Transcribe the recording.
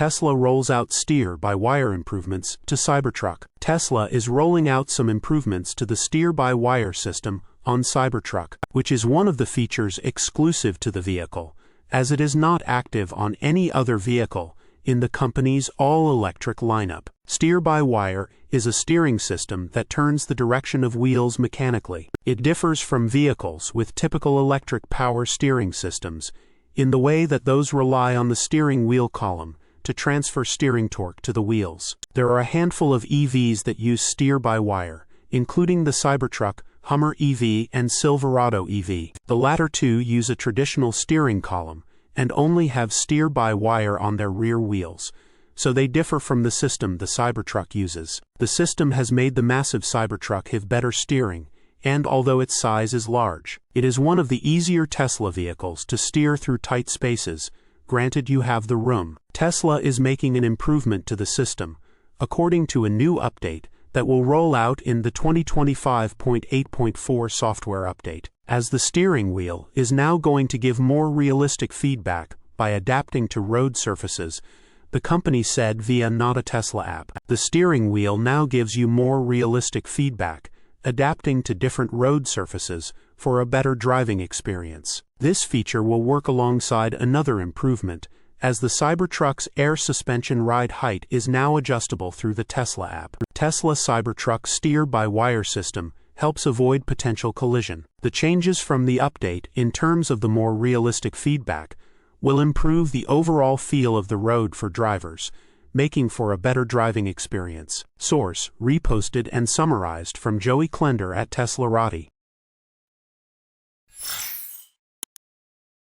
Tesla rolls out steer-by-wire improvements to Cybertruck. Tesla is rolling out some improvements to the steer-by-wire system on Cybertruck, which is one of the features exclusive to the vehicle, as it is not active on any other vehicle in the company's all-electric lineup. Steer-by-wire is a steering system that turns the direction of wheels mechanically. It differs from vehicles with typical electric power steering systems in the way that those rely on the steering wheel column to transfer steering torque to the wheels. There are a handful of EVs that use steer-by-wire, including the Cybertruck, Hummer EV, and Silverado EV. The latter two use a traditional steering column and only have steer-by-wire on their rear wheels, so they differ from the system the Cybertruck uses. The system has made the massive Cybertruck have better steering, and although its size is large, it is one of the easier Tesla vehicles to steer through tight spaces, granted you have the room. Tesla is making an improvement to the system, according to a new update that will roll out in the 2025.8.4 software update, as the steering wheel is now going to give more realistic feedback by adapting to road surfaces, the company said via Not a Tesla app. The steering wheel now gives you more realistic feedback, adapting to different road surfaces for a better driving experience. This feature will work alongside another improvement, as the Cybertruck's air suspension ride height is now adjustable through the Tesla app. Tesla Cybertruck steer-by-wire system helps avoid potential collision. The changes from the update, in terms of the more realistic feedback, will improve the overall feel of the road for drivers, making for a better driving experience. Source: reposted and summarized from Joey Klender at teslarati.